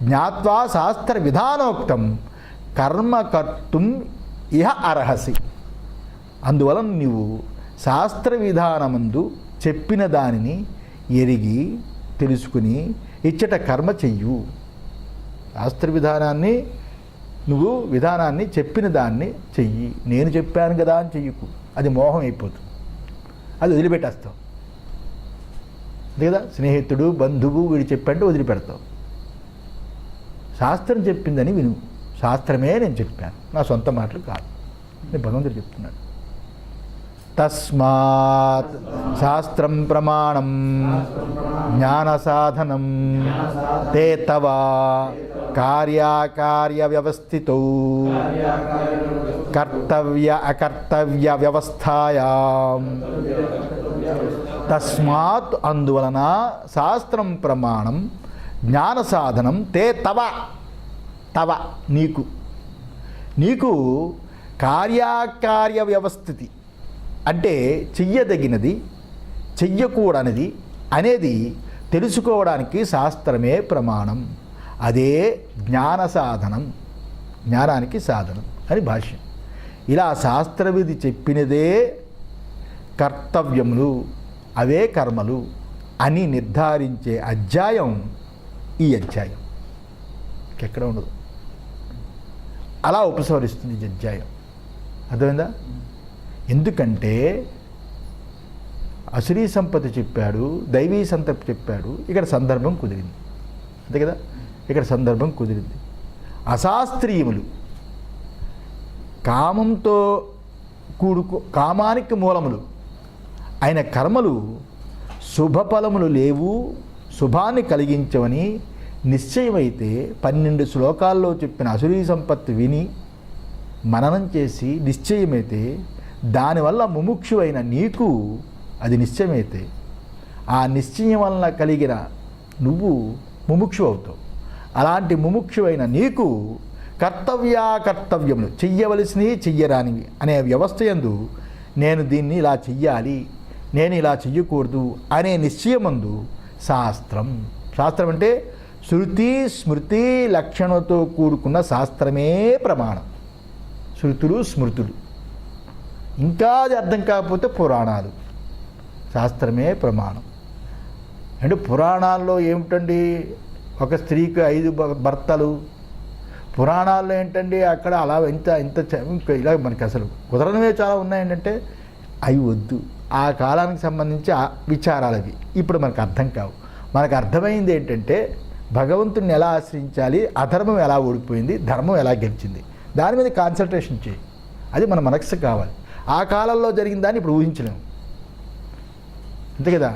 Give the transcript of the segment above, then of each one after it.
జ్ఞాత్వా శాస్త్ర విధానోక్తం కర్మ కర్తుం ఇహ అర్హసి. అందువలన నీవు శాస్త్ర విధానమందు చెప్పిన దానిని ఎరిగి తెలుసుకుని ఇచ్చట కర్మ చెయ్యు. శాస్త్ర విధానాన్ని నువ్వు విధానాన్ని చెప్పిన దాన్ని చెయ్యి. నేను చెప్పాను కదా అని చెయ్యకు, అది మోహం అయిపోతుంది, అది వదిలిపెట్టేస్తావు. అంతే కదా, స్నేహితుడు బంధువు వీడు చెప్పంటే వదిలిపెడతావు. శాస్త్రం చెప్పిందని విను. శాస్త్రమే నేను చెప్పాను, నా సొంత మాటలు కాదు, నేను భగవంతుడు చెప్తున్నాడు. తస్మాత్ శాస్త్రం ప్రమాణం జ్ఞాన సాధనం తే తవ కార్యాకార్య వ్యవస్థితో కర్తవ్య అకర్తవ్య వ్యవస్థాయాం. తస్మాత్ అందువలన శాస్త్రం ప్రమాణం జ్ఞాన సాధనం తే తవ తవ నీకు నీకు కార్యాకార్య వ్యవస్థితి అంటే చెయ్యదగినది చెయ్యకూడనిది అనేది తెలుసుకోవడానికి శాస్త్రమే ప్రమాణం. అదే జ్ఞాన సాధనం, జ్ఞానానికి సాధనం అని భాష్యం. ఇలా శాస్త్రవిధి చెప్పినదే కర్తవ్యములు, అవే కర్మలు అని నిర్ధారించే అధ్యాయం ఈ అధ్యాయం. ఎక్కడ ఉండదు, అలా ఉపసంహరిస్తుంది ఈ అధ్యాయం. అర్థమైందా? ఎందుకంటే అసురీ సంపత్తి చెప్పాడు, దైవీ సంపత్తి చెప్పాడు, ఇక్కడ సందర్భం కుదిరింది. అంతే కదా, ఇక్కడ సందర్భం కుదిరింది. అశాస్త్రీయములు కామంతో కామానికి మూలములు అయిన కర్మలు శుభఫలములు లేవు, శుభాన్ని కలిగించవని నిశ్చయమైతే 12 శ్లోకాల్లో చెప్పిన అసురీ సంపత్తి విని మననం చేసి నిశ్చయమైతే, దానివల్ల ముముక్షువైన నీకు అది నిశ్చయమైతే, ఆ నిశ్చయం వలన కలిగిన నువ్వు ముముక్షు అవుతావు. అలాంటి ముముక్షువైన నీకు కర్తవ్యములు చెయ్యవలసినవి చెయ్యరానివి అనే వ్యవస్థ యందు నేను దీన్ని ఇలా చెయ్యాలి, నేను ఇలా చెయ్యకూడదు అనే నిశ్చయమందు శాస్త్రం. శాస్త్రం అంటే శృతి స్మృతి లక్షణంతో కూడుకున్న శాస్త్రమే ప్రమాణం. శృతులు స్మృతులు, ఇంకా అది అర్థం కాకపోతే పురాణాలు. శాస్త్రమే ప్రమాణం. అంటే పురాణాల్లో ఏమిటండి, ఒక స్త్రీకి 5 భర్తలు. పురాణాల్లో ఏంటండి అక్కడ అలా ఇంత ఇలా మనకి అసలు కుదరనివే చాలా ఉన్నాయంటే అవి వద్దు. ఆ కాలానికి సంబంధించి ఆ విచారాలు అవి ఇప్పుడు మనకు అర్థం కావు. మనకు అర్థమైంది ఏంటంటే భగవంతుడిని ఎలా ఆశ్రయించాలి, అధర్మం ఎలా ఓడిపోయింది, ధర్మం ఎలా గెలిచింది, దాని మీద కాన్సన్ట్రేషన్ చేయి. అది మన మనస్సు కావాలి. ఆ కాలంలో జరిగిన దాన్ని ఇప్పుడు ఊహించలేము. అంతే కదా,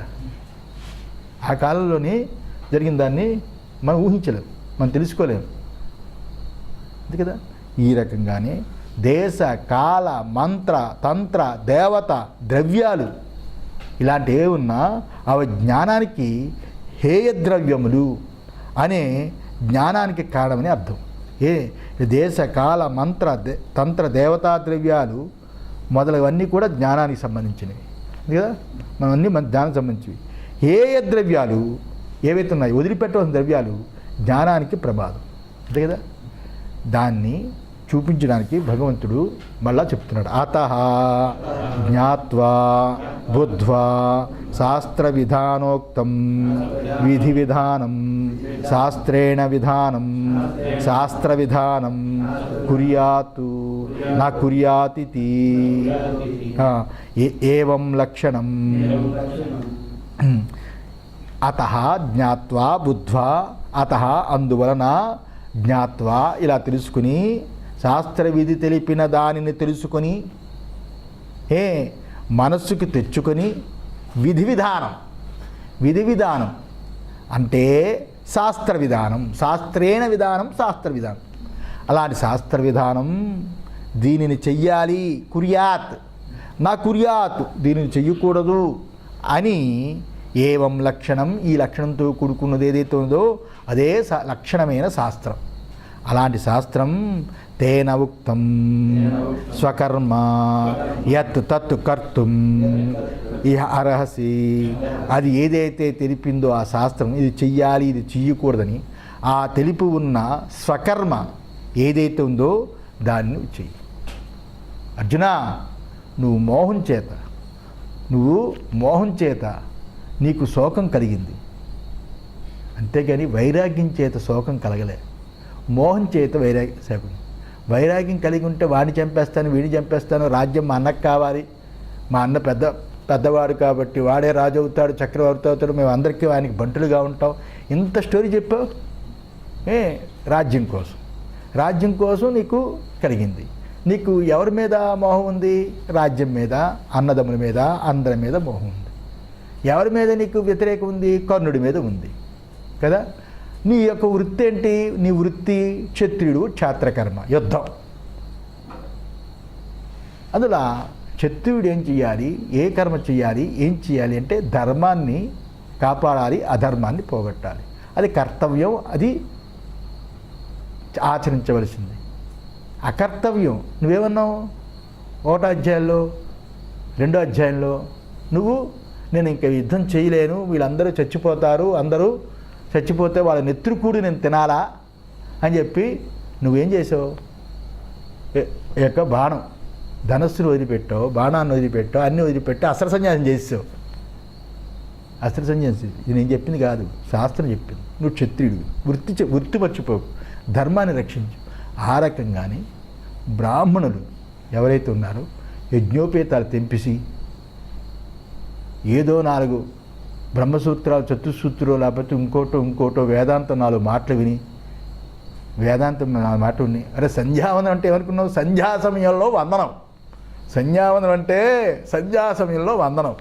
ఆ కాలంలోని జరిగిన దాన్ని మనం ఊహించలేము, మనం తెలుసుకోలేము. అంతే కదా, ఈ రకంగానే దేశ కాల మంత్ర తంత్ర దేవత ద్రవ్యాలు ఇలాంటివి ఉన్నా అవి జ్ఞానానికి హేయద్రవ్యములు అనే జ్ఞానానికి కారణమని అర్థం. దేశ కాల మంత్ర తంత్ర దేవతా ద్రవ్యాలు మొదలవన్నీ కూడా జ్ఞానానికి సంబంధించినవి కదా, మనవన్నీ మన జ్ఞానానికి సంబంధించినవి. హేయ ద్రవ్యాలు ఏవైతే ఉన్నాయో వదిలిపెట్టవలసిన ద్రవ్యాలు జ్ఞానానికి ప్రమాదం. అంతే కదా, దాన్ని చూపించడానికి భగవంతుడు మళ్ళా చెప్తున్నాడు. అతః జ్ఞాత్వా బుద్ధ్వా శాస్త్ర విధానోక్తం విధి విధానం శాస్త్రేణ విధానం శాస్త్ర విధానం కుర్యాతు నా కుర్యాతితి ఏవం లక్షణం. అతః జ్ఞాత్వా బుద్ధ్వా, అతః అందువలన, జ్ఞాత్వా ఇలా తెలుసుకుని, శాస్త్ర విధి తెలిపిన దానిని తెలుసుకొని మనస్సుకి తెచ్చుకొని, విధి విధానం అంటే శాస్త్ర విధానం, శాస్త్రేణ విధానం శాస్త్ర విధానం. అలాంటి శాస్త్ర విధానం దీనిని చెయ్యాలి, కుర్యాత్ నా కుర్యాత్ దీనిని చెయ్యకూడదు అని ఏవం లక్షణం, ఈ లక్షణంతో కూడుకున్నది ఏదైతే ఉందో అదే లక్షణమైన శాస్త్రం. అలాంటి శాస్త్రం తేన ఉక్తం స్వకర్మ యత్ తత్ కర్తుం ఇహ అర్హసి. అది ఏదైతే తెలిపిందో ఆ శాస్త్రం ఇది చెయ్యాలి ఇది చెయ్యకూడదని ఆ తెలిపి ఉన్న స్వకర్మ ఏదైతే ఉందో దాన్ని నువ్వు చెయ్యి. అర్జున, నువ్వు మోహం చేత నీకు శోకం కలిగింది, అంతేగాని వైరాగ్యం చేత శోకం కలగలే. మోహం చేత వైరాగ్యం కలిగి ఉంటే వాడిని చంపేస్తాను, వీడిని చంపేస్తాను, రాజ్యం మా అన్నకు కావాలి, మా అన్న పెద్దవాడు కాబట్టి వాడే రాజు అవుతాడు, చక్రవర్తి అవుతాడు, మేము అందరికీ ఆయనకి బంటులుగా ఉంటాం. ఇంత స్టోరీ చెప్పావు రాజ్యం కోసం నీకు కలిగింది. నీకు ఎవరి మీద మోహం ఉంది? రాజ్యం మీద, అన్నదమ్ముల మీద, అందరి మీద మోహం ఉంది. ఎవరి మీద నీకు వ్యతిరేకం ఉంది? కర్ణుడి మీద ఉంది కదా. నీ యొక్క వృత్తి ఏంటి? నీ వృత్తి క్షత్రియుడు, క్షాత్రకర్మ, యుద్ధం. అందులో క్షత్రియుడు ఏం చేయాలి, ఏ కర్మ చేయాలి, ఏం చేయాలి అంటే ధర్మాన్ని కాపాడాలి, అధర్మాన్ని పోగొట్టాలి. అది కర్తవ్యం, అది ఆచరించవలసింది. అకర్తవ్యం నువ్వేమన్నావు 1వ అధ్యాయంలో 2వ అధ్యాయంలో నేను ఇంకా యుద్ధం చేయలేను, వీళ్ళందరూ చచ్చిపోతారు, అందరూ చచ్చిపోతే వాళ్ళ నెత్తురుకూడి నేను తినాలా అని చెప్పి నువ్వేం చేసావు? యొక్క ధనస్సును వదిలిపెట్టావు, బాణాన్ని వదిలిపెట్టావు, అన్నీ వదిలిపెట్టి అస్త్ర సన్యాసం చేసావు. అస్త్ర సన్యాసం ఇది నేను చెప్పింది కాదు, శాస్త్రం చెప్పింది. నువ్వు క్షత్రియుడు, వృత్తి మర్చిపోవు, ధర్మాన్ని రక్షించు. ఆ రకంగానే బ్రాహ్మణులు ఎవరైతే ఉన్నారో యజ్ఞోపేతాలు తెంపిసి ఏదో 4 బ్రహ్మసూత్రాలు, చతుస్సూత్రాలు, లేకపోతే ఇంకోటో వేదాంతం 4 మాటలు విని, వేదాంతం 4 మాటలు విని, అరే సంధ్యావందనం అంటే ఏమనుకున్నావు? సంధ్యా సమయంలో వందనం. సంధ్యావందనం అంటే సంధ్యా సమయంలో వందనం.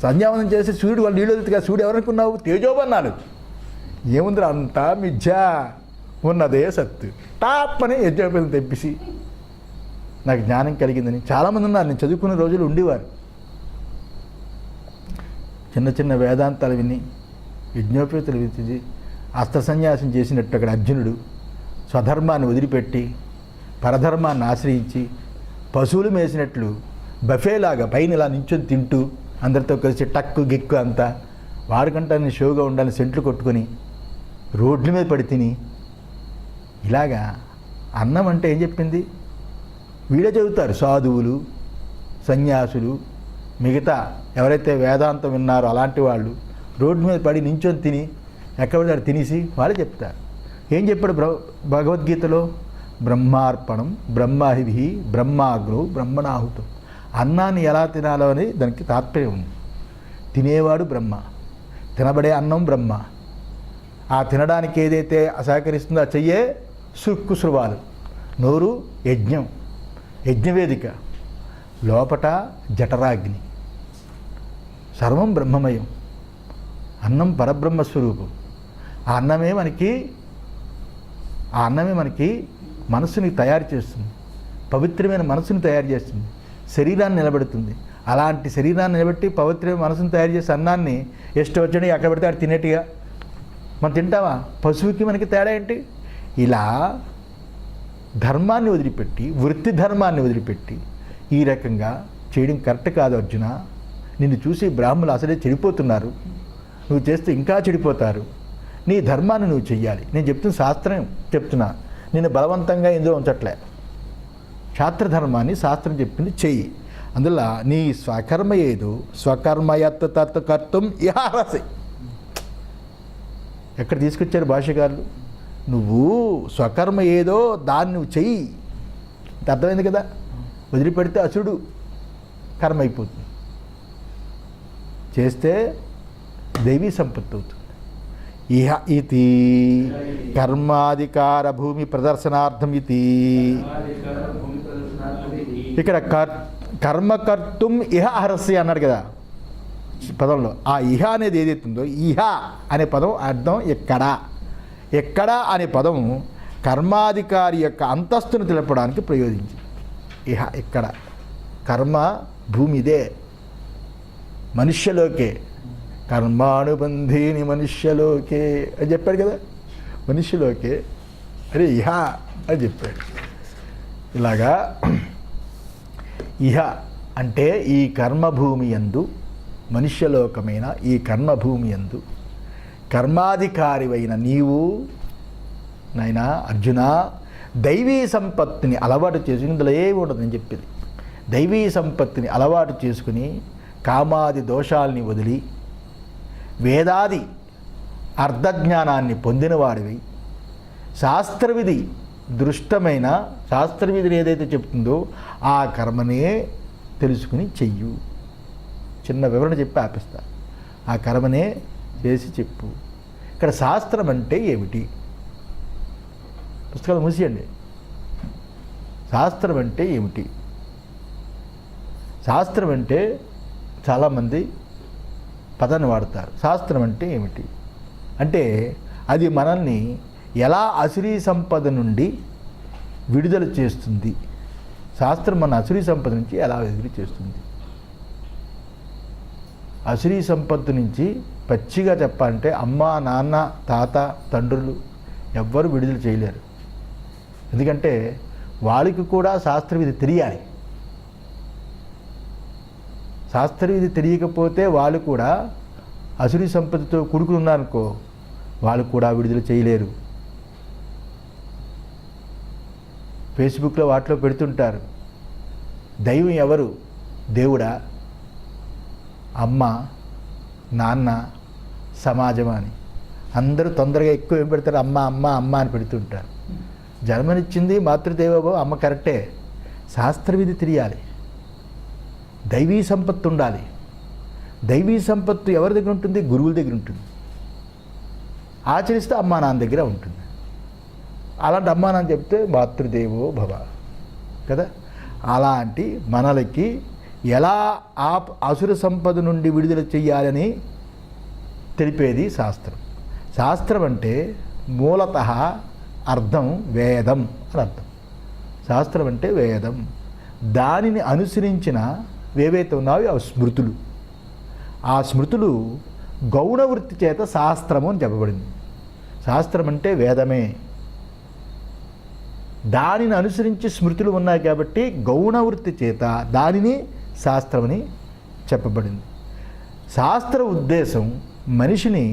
సంధ్యావందనం చేసి సూర్యుడు వాళ్ళు నీళ్ళు వదులుతుగా సూర్యుడు ఎవరనుకున్నావు? తేజోబన్నాలు. ఏముందిరా అంతా మిథ్యా, ఉన్నదే సత్తు. టాప్ అని యజ్ఞోపేతం తెప్పిసి నాకు జ్ఞానం కలిగిందని చాలామంది ఉన్నారు. నేను చదువుకునే రోజులు ఉండేవారు. చిన్న వేదాంతాలు విని యజ్ఞోపేతలు విని అస్త్ర సన్యాసం చేసినట్టు అక్కడ అర్జునుడు స్వధర్మాన్ని వదిలిపెట్టి పరధర్మాన్ని ఆశ్రయించి పశువులు మేసినట్లు బఫేలాగా పైన ఇలా నించొని తింటూ అందరితో కలిసి టక్కు గిక్కు అంతా వాడికంటే నేను షోగా ఉండాలని సెంట్లు కొట్టుకొని రోడ్ల మీద పడి తిని ఇలాగా. అన్నం అంటే ఏం చెప్పింది? వీడే చదువుతారు సాధువులు, సన్యాసులు, మిగతా ఎవరైతే వేదాంతం విన్నారో అలాంటి వాళ్ళు రోడ్డు మీద పడి నించొని తిని ఎక్కడ తినేసి వాళ్ళే చెప్తారు. ఏం చెప్పాడు భగవద్గీతలో? బ్రహ్మార్పణం, బ్రహ్మహి, బ్రహ్మాగ్రో, బ్రహ్మణాహుతం. అన్నాన్ని ఎలా తినాలో అని దానికి తాత్పర్యం ఉంది. తినేవాడు బ్రహ్మ, తినబడే అన్నం బ్రహ్మ. ఆ తినడానికి ఏదైతే సహకరిస్తుందో ఆ చెయ్యే సుక్కుసువాలు. నోరు యజ్ఞవేదిక, లోపట జఠరాగ్ని. సర్వం బ్రహ్మమయం. అన్నం పరబ్రహ్మస్వరూపం. ఆ అన్నమే మనకి మనస్సుని తయారు చేస్తుంది, పవిత్రమైన మనసుని తయారు చేస్తుంది, శరీరాన్ని నిలబెడుతుంది. అలాంటి శరీరాన్ని నిలబెట్టి పవిత్రమైన మనసుని తయారు చేసే అన్నాన్ని ಎಷ್ಟು వచ్చాడు అక్కడ పెడితే అక్కడ తినేట్టుగా మనం తింటావా? పశువుకి మనకి తేడా ఏంటి? ఇలా ధర్మాన్ని వదిలిపెట్టి, వృత్తి ధర్మాన్ని వదిలిపెట్టి ఈ రకంగా చేయడం కరెక్ట్ కాదు అర్జున. నిన్ను చూసి బ్రాహ్మణులు అసలే చెడిపోతున్నారు, నువ్వు చేస్తే ఇంకా చెడిపోతారు. నీ ధర్మాన్ని నువ్వు చెయ్యాలి. నేను చెప్తున్న శాస్త్రం చెప్తున్నా, నేను బలవంతంగా ఎందులో ఉంచట్లే. క్షాత్రధర్మాన్ని శాస్త్రం చెప్పింది చెయ్యి. అందువల్ల నీ స్వకర్మ ఏదో స్వకర్మయత్త తత్వ కర్తం ఇహారసి. ఎక్కడ తీసుకొచ్చారు భాష్యకారులు? నువ్వు స్వకర్మ ఏదో దాన్ని నువ్వు చెయ్యి. అర్థమైంది కదా? వదిలిపెడితే అసుడు కర్మ అయిపోతుంది, చేస్తే దైవీ సంపత్తి అవుతుంది. ఇహ ఇది కర్మాధికార భూమి ప్రదర్శనార్థం ఇది. ఇక్కడ కర్మకర్తుం ఇహ అహరస్య అన్నాడు కదా పదంలో. ఆ ఇహ అనేది ఏదైతుందో, ఇహ అనే పదం అర్థం ఎక్కడ అనే పదం కర్మాధికారి యొక్క అంతస్తును తెలపడానికి ప్రయోగించింది. ఇహ ఇక్కడ కర్మ భూమి ఇదే, మనుష్యలోకే. కర్మానుబంధీని మనుష్యలోకే అని చెప్పాడు కదా. మనుష్యలోకే అరే ఇహ అని చెప్పాడు. ఇలాగా ఇహ అంటే ఈ కర్మభూమి యందు, మనుష్యలోకమైన ఈ కర్మభూమి యందు కర్మాధికారివైన నీవు నాయనా అర్జున దైవీ సంపత్తిని అలవాటు చేసుకుని ఇందులో ఏమి ఉండదని చెప్పింది. దైవీ సంపత్తిని అలవాటు చేసుకుని కామాది దోషాల్ని వదిలి వేదాది అర్ధజ్ఞానాన్ని పొందినవాడివి, శాస్త్రవిధి దృష్టమైన శాస్త్రవిధిని ఏదైతే చెప్తుందో ఆ కర్మనే తెలుసుకుని చెయ్యు. చిన్న వివరణ చెప్పి ఆపిస్తా. ఆ కర్మనే చేసి చెప్పు. ఇక్కడ శాస్త్రం అంటే ఏమిటి? పుస్తకాలు మూసేయండి. శాస్త్రం అంటే ఏమిటి? శాస్త్రం అంటే చాలామంది పదాన్ని వాడతారు. శాస్త్రం అంటే ఏమిటి అంటే అది మనల్ని ఎలా అసురీ సంపద నుండి విడుదల చేస్తుంది. శాస్త్రం మన అసురీ సంపద నుంచి ఎలా విడుదల చేస్తుంది. అసురీ సంపద నుంచి పచ్చిగా చెప్పాలంటే అమ్మ, నాన్న, తాత, తండ్రులు ఎవ్వరు విడుదల చేయలేరు. ఎందుకంటే వాళ్ళకి కూడా శాస్త్రవిధి తెలియాలి. శాస్త్రవిధి తెలియకపోతే వాళ్ళు కూడా అసురీ సంపదతో కూడుకుని ఉన్నారనుకో, వాళ్ళు కూడా విడుదల చేయలేరు. ఫేస్బుక్లో వాటిలో పెడుతుంటారు, దైవం ఎవరు? దేవుడా, అమ్మ, నాన్న, సమాజం అని. అందరూ తొందరగా ఎక్కువ ఏం పెడతారు? అమ్మ అమ్మ అమ్మ అని పెడుతుంటారు. జన్మనిచ్చింది మాతృదేవోభవ, అమ్మ కరెక్టే. శాస్త్రవిధి తెలియాలి, దైవీ సంపత్తి ఉండాలి. దైవీ సంపత్తు ఎవరి దగ్గర ఉంటుంది? గురువుల దగ్గర ఉంటుంది. ఆచరిస్తే అమ్మా నాన్న దగ్గర ఉంటుంది. అలాంటి అమ్మా నాన్న చెప్తే మాతృదేవో భవ కదా. అలాంటి మనలకి ఎలా ఆ అసుర సంపద నుండి విడుదల చెయ్యాలని తెలిపేది శాస్త్రం. శాస్త్రం అంటే మూలతః అర్థం వేదం అని అర్థం. శాస్త్రం అంటే వేదం. దానిని అనుసరించిన ఏవైతే ఉన్నాయో అవి స్మృతులు. ఆ స్మృతులు గౌణవృత్తి చేత శాస్త్రము అని చెప్పబడింది. శాస్త్రం అంటే వేదమే. దానిని అనుసరించి స్మృతులు ఉన్నాయి కాబట్టి గౌణవృత్తి చేత దానిని శాస్త్రమని చెప్పబడింది. శాస్త్ర ఉద్దేశం మనిషిని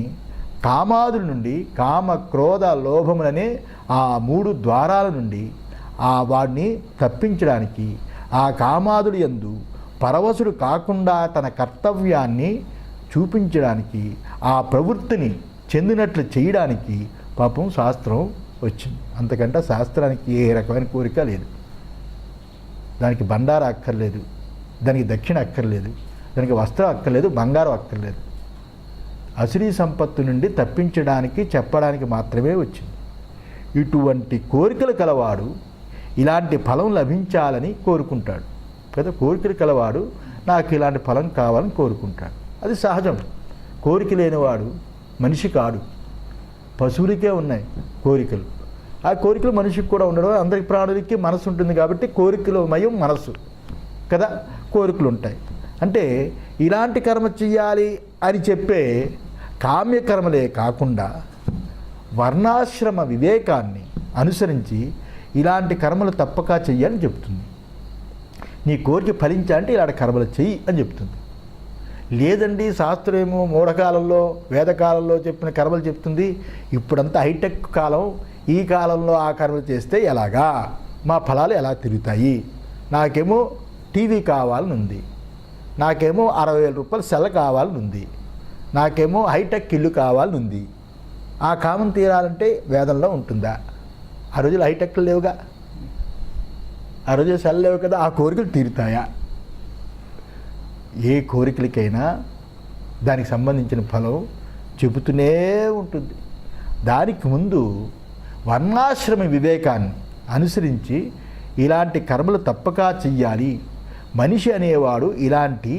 కామాదుల నుండి, కామ క్రోధ లోభములనే ఆ 3 ద్వారాల నుండి వాడిని తప్పించడానికి, ఆ కామాదులు యందు పరవశుడు కాకుండా తన కర్తవ్యాన్ని చూపించడానికి, ఆ ప్రవృత్తిని చెందినట్లు చేయడానికి పాపం శాస్త్రం వచ్చింది. అంతకంటే శాస్త్రానికి ఏ రకమైన కోరిక లేదు. దానికి బండారం అక్కర్లేదు, దానికి దక్షిణ అక్కర్లేదు, దానికి వస్త్రం అక్కర్లేదు, బంగారం అక్కర్లేదు. అసురీ సంపత్తు నుండి తప్పించడానికి చెప్పడానికి మాత్రమే వచ్చింది. ఇటువంటి కోరికలు కలవాడు ఇలాంటి ఫలం లభించాలని కోరుకుంటాడు కదా. కోరికలు కలవాడు నాకు ఇలాంటి ఫలం కావాలని కోరుకుంటాడు. అది సహజం. కోరిక లేనివాడు మనిషి కాడు. పశువులకే ఉన్నాయి కోరికలు. ఆ కోరికలు మనిషికి కూడా ఉండడం, అందరికి ప్రాణులకి మనసు ఉంటుంది కాబట్టి కోరికలు మయం మనసు కదా, కోరికలు ఉంటాయి. అంటే ఇలాంటి కర్మ చెయ్యాలి అని చెప్పే కామ్యకర్మలే కాకుండా వర్ణాశ్రమ వివేకాన్ని అనుసరించి ఇలాంటి కర్మలు తప్పక చెయ్యాలని చెప్తుంది. నీ కోరిక ఫలించాలంటే ఇలాంటి కర్మలు చెయ్యి అని చెప్తుంది. లేదండి శాస్త్రం ఏమో మూఢకాలంలో వేదకాలంలో చెప్పిన కర్మలు చెప్తుంది, ఇప్పుడంతా హైటెక్ కాలం, ఈ కాలంలో ఆ కర్మలు చేస్తే ఎలాగా, మా ఫలాలు ఎలా తిరుగుతాయి, నాకేమో టీవీ కావాలని ఉంది, నాకేమో 60,000 రూపాయలు సెల కావాలని ఉంది, నాకేమో హైటెక్ ఇల్లు కావాలని ఉంది. ఆ కామం తీరాలంటే వేదంలో ఉంటుందా? ఆ రోజులు హైటెక్లు లేవుగా, ఆ రోజులు సెల్ లేవు కదా. ఆ కోరికలు తీరుతాయా? ఏ కోరికలకైనా దానికి సంబంధించిన ఫలం చెబుతూనే ఉంటుంది. దానికి ముందు వర్ణాశ్రమ వివేకాన్ని అనుసరించి ఇలాంటి కర్మలు తప్పక చెయ్యాలి. మనిషి అనేవాడు ఇలాంటి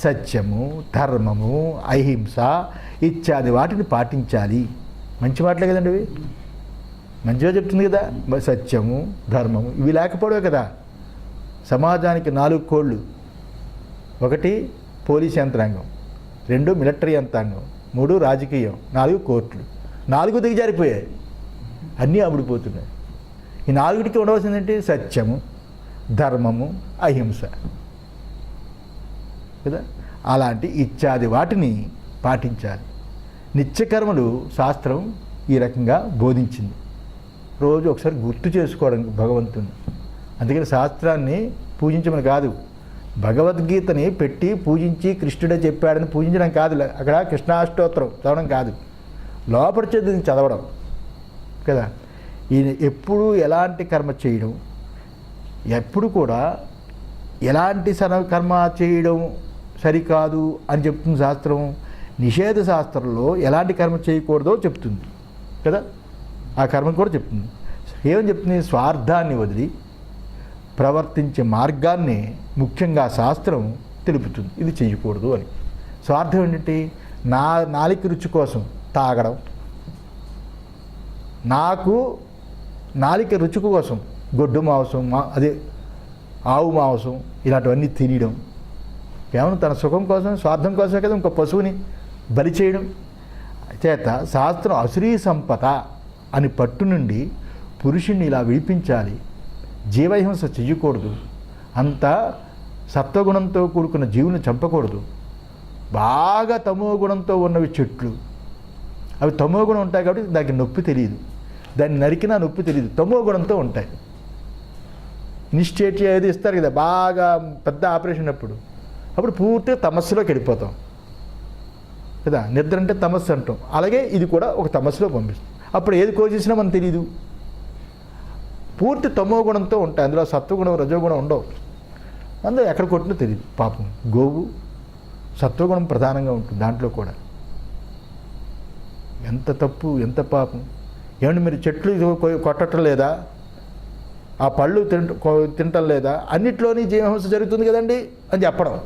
సత్యము, ధర్మము, అహింస ఇత్యాది వాటిని పాటించాలి. మంచి మాటలే కదండి ఇవి, మంచిగా చెప్తుంది కదా. సత్యము, ధర్మము ఇవి లేకపోవడమే కదా సమాజానికి 4 కోళ్ళు. 1 పోలీస్ యంత్రాంగం, 2 మిలిటరీ యంత్రాంగం, 3 రాజకీయం, 4 కోర్టులు. 4 దిగజారిపోయాయి, అన్నీ అమ్ముడిపోతున్నాయి. ఈ 4టికి ఉండవలసిందేంటి? సత్యము, ధర్మము, అహింస కదా. అలాంటి ఇత్యాది వాటిని పాటించాలి. నిత్యకర్మలు శాస్త్రం ఈ రకంగా బోధించింది. రోజు ఒకసారి గుర్తు చేసుకోవడానికి భగవంతుని. అందుకని శాస్త్రాన్ని పూజించమని కాదు, భగవద్గీతని పెట్టి పూజించి కృష్ణుడే చెప్పాడని పూజించడం కాదు, అక్కడ కృష్ణాష్టోత్తరం చదవడం కాదు, లోపడిచేది చదవడం కదా. ఈయన ఎప్పుడు ఎలాంటి కర్మ చేయడం, ఎప్పుడు కూడా ఎలాంటి కర్మ చేయడం సరికాదు అని చెప్తుంది శాస్త్రం. నిషేధ శాస్త్రంలో ఎలాంటి కర్మ చేయకూడదో చెప్తుంది కదా, ఆ కర్మ కూడా చెప్తుంది. ఏమని చెప్తుంది? స్వార్థాన్ని వదిలి ప్రవర్తించే మార్గాన్ని ముఖ్యంగా శాస్త్రం తెలుపుతుంది. ఇది చేయకూడదు అని. స్వార్థం ఏంటంటే నాలిక రుచి కోసం తాగడం, నాకు నాలిక రుచి కోసం గొడ్డు మాంసం, అదే ఆవు మాంసం ఇలాంటివన్నీ తినడం, కేవలం తన సుఖం కోసం, స్వార్థం కోసమే కదా ఇంకో పశువుని బలి చేయడం చేత శాస్త్రం అసురీ సంపద అని పట్టు నుండి పురుషుణ్ణి ఇలా విడిపించాలి. జీవహింస చెయ్యకూడదు, అంత సత్వగుణంతో కూడుకున్న జీవుని చంపకూడదు. బాగా తమో గుణంతో ఉన్నవి చెట్లు, అవి తమో గుణం ఉంటాయి కాబట్టి దానికి నొప్పి తెలియదు, దాన్ని నరికినా నొప్పి తెలియదు, తమో గుణంతో ఉంటాయి. నిశ్చేటి ఏది ఇస్తారు కదా బాగా పెద్ద ఆపరేషన్ అప్పుడు పూర్తిగా తమస్సులోకి వెళ్ళిపోతాం కదా. నిద్ర అంటే తమస్సు అంటాం, అలాగే ఇది కూడా ఒక తమస్సులో పంపిస్తుంది. అప్పుడు ఏది కోసేసినా మనకు తెలియదు, పూర్తి తమో గుణంతో ఉంటాయి. అందులో సత్వగుణం రజోగుణం ఉండవు, అందులో ఎక్కడ కొట్టినా తెలియదు. పాపం గోవు సత్వగుణం ప్రధానంగా ఉంటుంది దాంట్లో కూడా. ఎంత తప్పు, ఎంత పాపం. ఏమంటే మీరు చెట్లు కొట్టడం లేదా, ఆ పళ్ళు తినటం లేదా, అన్నిట్లోని జీవహింస జరుగుతుంది కదండి అని చెప్పడం.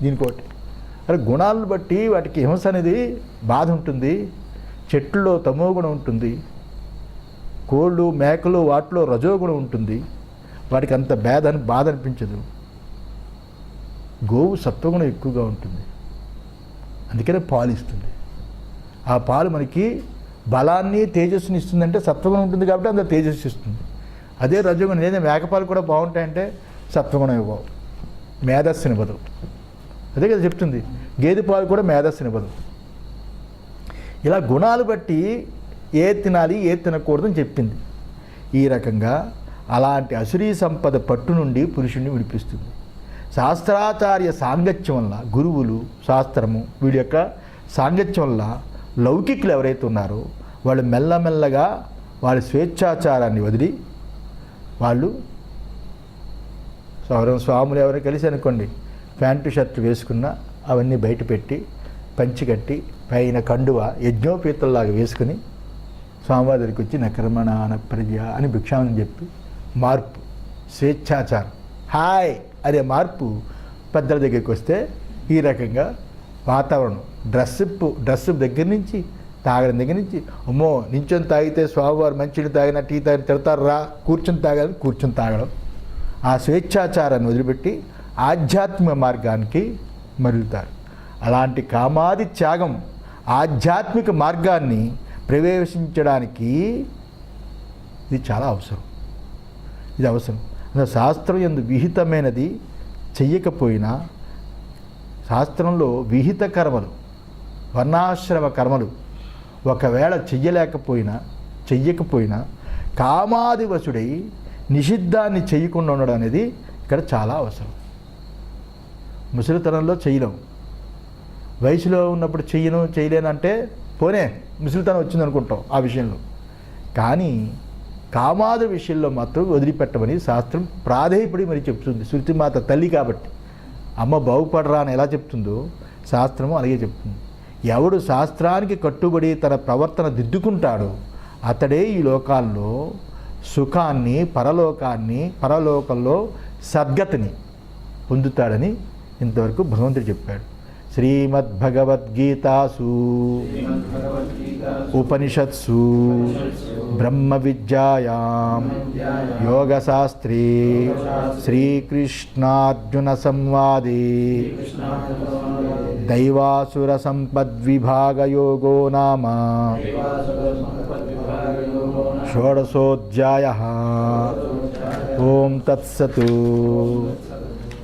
దీనికోటి అరే గుణాలను బట్టి వాటికి హింస అనేది బాధ ఉంటుంది. చెట్లలో తమో గుణం ఉంటుంది, కోళ్ళు మేకలు వాటిలో రజోగుణం ఉంటుంది, వాటికి అంత బాధ అనిపించదు. గోవు సత్వగుణం ఎక్కువగా ఉంటుంది, అందుకనే పాలు ఇస్తుంది. ఆ పాలు మనకి బలాన్ని తేజస్సుని ఇస్తుందంటే సత్వగుణం ఉంటుంది కాబట్టి అంత తేజస్సు ఇస్తుంది. అదే రజోగుణం ఏదైనా మేకపాలు కూడా బాగుంటాయంటే సత్వగుణం ఇవ్వవు, మేధస్సునివ్వదు. అదే కదా చెప్తుంది, గేదె పాలు కూడా మేధస్సునివ్వదు. ఇలా గుణాలు బట్టి ఏ తినాలి ఏ తినకూడదని చెప్పింది. ఈ రకంగా అలాంటి అసురీ సంపద పట్టు నుండి పురుషుణ్ణి విడిపిస్తుంది. శాస్త్రాచార్య సాంగత్యం వల్ల, గురువులు శాస్త్రము వీడి యొక్క సాంగత్యం వల్ల లౌకికులు ఎవరైతే ఉన్నారో వాళ్ళు మెల్లమెల్లగా వాళ్ళ స్వేచ్ఛాచారాన్ని వదిలి, వాళ్ళు స్వాములు ఎవరైనా కలిసి అనుకోండి, ప్యాంటు షర్ట్లు వేసుకున్న అవన్నీ బయట పెట్టి పంచి కట్టి పైన కండువ యజ్ఞోపేతల్లాగా వేసుకుని స్వామివారి దగ్గరికి వచ్చి నకర్మణ ప్రజ అని భిక్షామని చెప్పి మార్పు, స్వేచ్ఛాచారం, హాయ్ అనే మార్పు పెద్దల దగ్గరికి వస్తే ఈ రకంగా వాతావరణం డ్రెస్ దగ్గర నుంచి తాగడం దగ్గర నుంచి, అమ్మో నించొని తాగితే స్వామివారు మంచిని తాగినా టీ తాగి తిడతారు రా, కూర్చొని తాగాలని కూర్చొని తాగడం, ఆ స్వేచ్ఛాచారాన్ని వదిలిపెట్టి ఆధ్యాత్మిక మార్గానికి మరులుతారు. అలాంటి కామాది త్యాగం ఆధ్యాత్మిక మార్గాన్ని ప్రవేశించడానికి ఇది చాలా అవసరం. ఇది అవసరం. శాస్త్రం యందు విహితమైనది చెయ్యకపోయినా, శాస్త్రంలో విహిత కర్మలు వర్ణాశ్రమ కర్మలు ఒకవేళ చెయ్యకపోయినా కామాదివశుడై నిషిద్ధాన్ని చెయ్యకుండా ఉండడం అనేది ఇక్కడ చాలా అవసరం. ముసలితనంలో చేయలేం, వయసులో ఉన్నప్పుడు చేయలేనంటే పోనే ముసలితనం వచ్చిందనుకుంటాం ఆ విషయంలో. కానీ కామాది విషయంలో మాత్రం వదిలిపెట్టమని శాస్త్రం ప్రాధేయపడి మరి చెప్తుంది. శృతిమాత తల్లి కాబట్టి అమ్మ బాగుపడరా అని ఎలా చెప్తుందో శాస్త్రము అలాగే చెప్తుంది. ఎవడు శాస్త్రానికి కట్టుబడి తన ప్రవర్తన దిద్దుకుంటాడో అతడే ఈ లోకాల్లో సుఖాన్ని, పరలోకంలో సద్గతిని పొందుతాడని ఇంతవరకు భగవంతుడు చెప్పాడు. శ్రీమద్భగవద్గీతాసు ఉపనిషత్సు బ్రహ్మ విద్యాయాం యోగశాస్త్రే శ్రీకృష్ణార్జున సంవాదే దైవాసుర సంపద్విభాగయోగో నామ షోడశోऽధ్యాయः. ఓం తత్సత్.